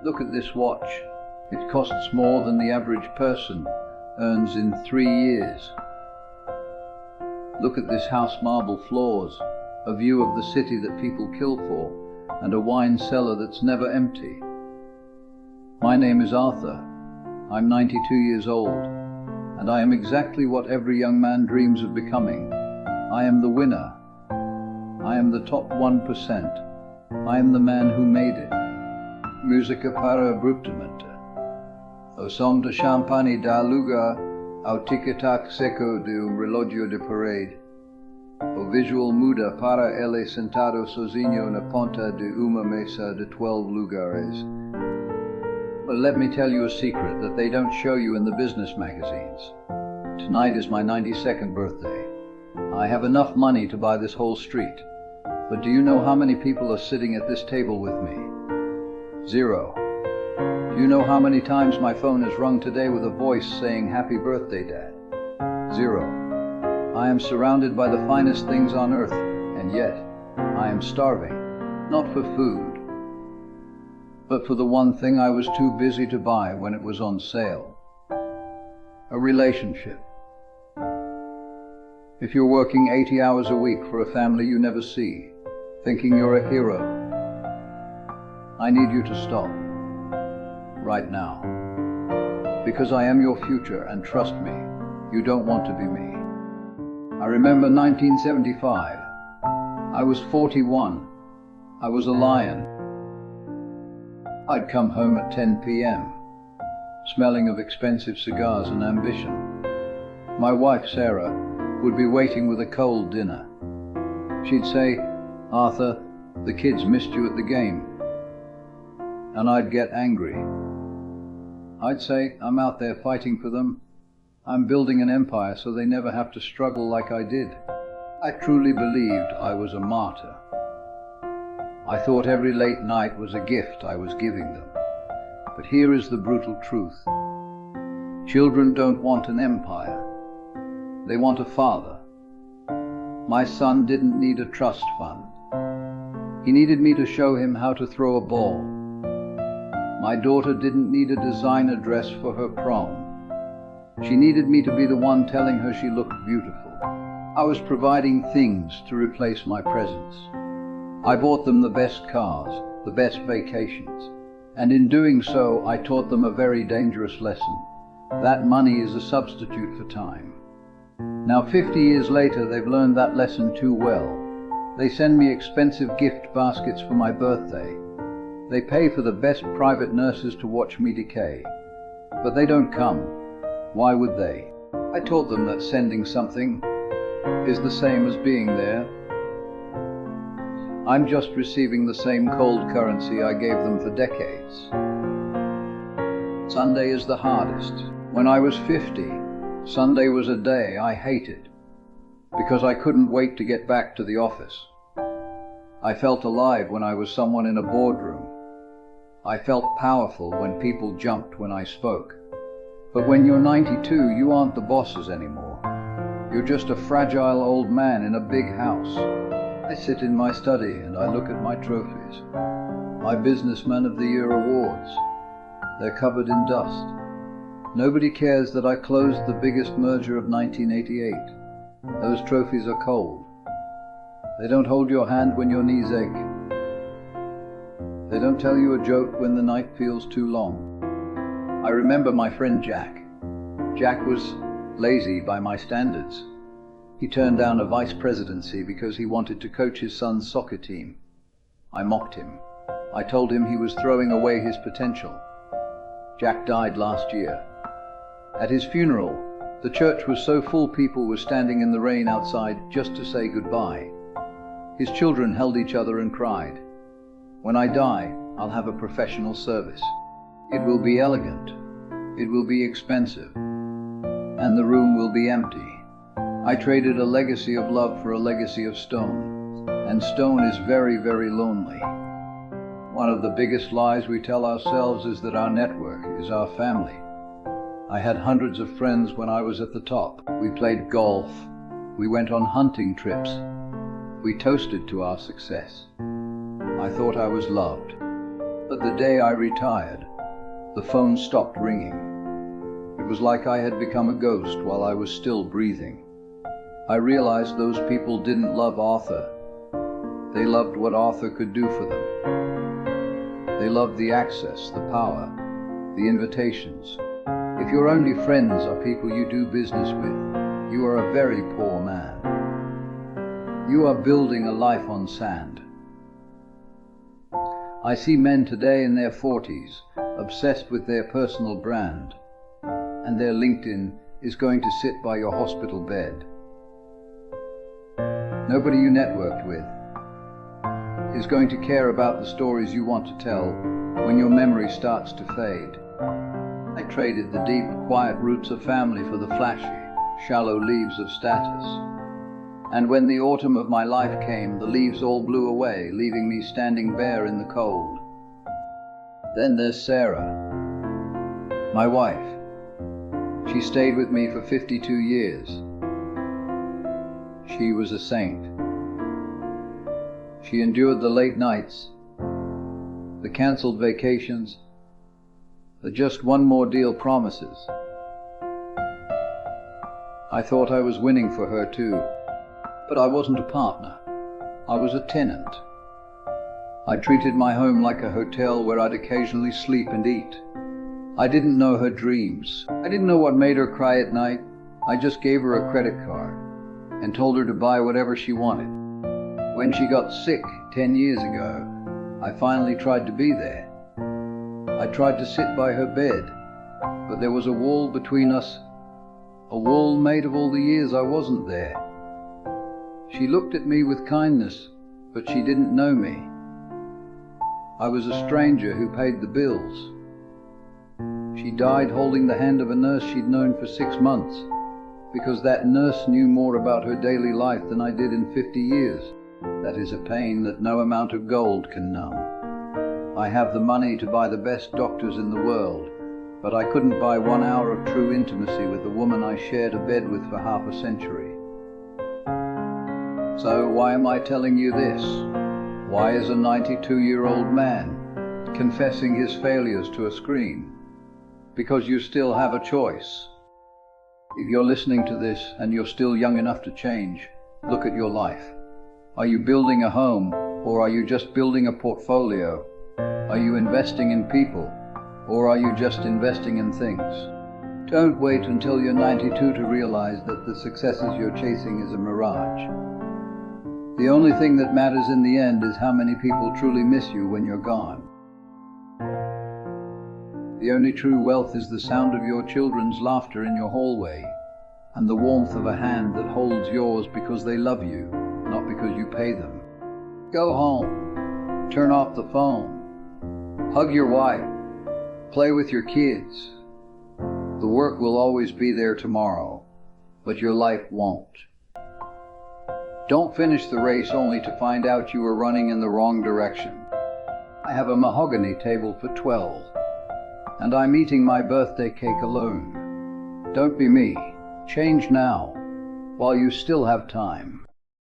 Look at this watch. It costs more than the average person earns in 3 years. Look at this house, marble floors, a view of the city that people kill for, and a wine cellar that's never empty. My name is Arthur. I'm 92 years old, and I am exactly what every young man dreams of becoming. I am the winner. I am the top 1%. I am the man who made it. Musica para abruptamente. O som de champagne da lugar ao tic-tac seco de relógio de parede. O visual muda para ele sentado sozinho na ponta de uma mesa de 12 lugares. But let me tell you a secret that they don't show you in the business magazines. Tonight is my 92nd birthday. I have enough money to buy this whole street. But do you know how many people are sitting at this table with me? 0. Do you know how many times my phone has rung today with a voice saying, "Happy birthday, Dad"? 0. I am surrounded by the finest things on earth, and yet I am starving, not for food, but for the one thing I was too busy to buy when it was on sale. A relationship. If you're working 80 hours a week for a family you never see, thinking you're a hero, I need you to stop. Right now. Because I am your future, and trust me, you don't want to be me. I remember 1975. I was 41. I was a lion. I'd come home at 10 p.m., smelling of expensive cigars and ambition. My wife, Sarah, would be waiting with a cold dinner. She'd say, "Arthur, the kids missed you at the game." And I'd get angry. I'd say, "I'm out there fighting for them. I'm building an empire so they never have to struggle like I did." I truly believed I was a martyr. I thought every late night was a gift I was giving them. But here is the brutal truth. Children don't want an empire. They want a father. My son didn't need a trust fund. He needed me to show him how to throw a ball. My daughter didn't need a designer dress for her prom. She needed me to be the one telling her she looked beautiful. I was providing things to replace my presence. I bought them the best cars, the best vacations, and in doing so I taught them a very dangerous lesson. That money is a substitute for time. Now 50 years later they've learned that lesson too well. They send me expensive gift baskets for my birthday. They pay for the best private nurses to watch me decay. But they don't come. Why would they? I taught them that sending something is the same as being there. I'm just receiving the same cold currency I gave them for decades. Sunday is the hardest. When I was 50, Sunday was a day I hated because I couldn't wait to get back to the office. I felt alive when I was someone in a boardroom. I felt powerful when people jumped when I spoke. But when you're 92, you aren't the bosses anymore. You're just a fragile old man in a big house. I sit in my study and I look at my trophies. My Businessman of the Year awards. They're covered in dust. Nobody cares that I closed the biggest merger of 1988. Those trophies are cold. They don't hold your hand when your knees ache. They don't tell you a joke when the night feels too long. I remember my friend Jack. Jack was lazy by my standards. He turned down a vice presidency because he wanted to coach his son's soccer team. I mocked him. I told him he was throwing away his potential. Jack died last year. At his funeral, the church was so full people were standing in the rain outside just to say goodbye. His children held each other and cried. When I die, I'll have a professional service. It will be elegant. It will be expensive. And the room will be empty. I traded a legacy of love for a legacy of stone. And stone is very, very lonely. One of the biggest lies we tell ourselves is that our network is our family. I had hundreds of friends when I was at the top. We played golf. We went on hunting trips. We toasted to our success. I thought I was loved. But the day I retired, the phone stopped ringing. It was like I had become a ghost while I was still breathing. I realized those people didn't love Arthur. They loved what Arthur could do for them. They loved the access, the power, the invitations. If your only friends are people you do business with, you are a very poor man. You are building a life on sand. I see men today in their 40s, obsessed with their personal brand, and their LinkedIn is going to sit by your hospital bed. Nobody you networked with is going to care about the stories you want to tell when your memory starts to fade. I traded the deep, quiet roots of family for the flashy, shallow leaves of status. And when the autumn of my life came, the leaves all blew away, leaving me standing bare in the cold. Then there's Sarah, my wife. She stayed with me for 52 years. She was a saint. She endured the late nights, the cancelled vacations, the just one more deal promises. I thought I was winning for her too, but I wasn't a partner. I was a tenant. I treated my home like a hotel where I'd occasionally sleep and eat. I didn't know her dreams. I didn't know what made her cry at night. I just gave her a credit card and told her to buy whatever she wanted. When she got sick 10 years ago, I finally tried to be there. I tried to sit by her bed, but there was a wall between us, a wall made of all the years I wasn't there. She looked at me with kindness, but she didn't know me. I was a stranger who paid the bills. She died holding the hand of a nurse she'd known for 6 months, because that nurse knew more about her daily life than I did in 50 years. That is a pain that no amount of gold can numb. I have the money to buy the best doctors in the world, but I couldn't buy 1 hour of true intimacy with the woman I shared a bed with for half a century. So why am I telling you this? Why is a 92-year-old man confessing his failures to a screen? Because you still have a choice. If you're listening to this and you're still young enough to change, look at your life. Are you building a home, or are you just building a portfolio? Are you investing in people, or are you just investing in things? Don't wait until you're 92 to realize that the successes you're chasing is a mirage. The only thing that matters in the end is how many people truly miss you when you're gone. The only true wealth is the sound of your children's laughter in your hallway, and the warmth of a hand that holds yours because they love you, not because you pay them. Go home, turn off the phone, hug your wife, play with your kids. The work will always be there tomorrow, but your life won't. Don't finish the race only to find out you were running in the wrong direction. I have a mahogany table for 12, and I'm eating my birthday cake alone. Don't be me. Change now, while you still have time.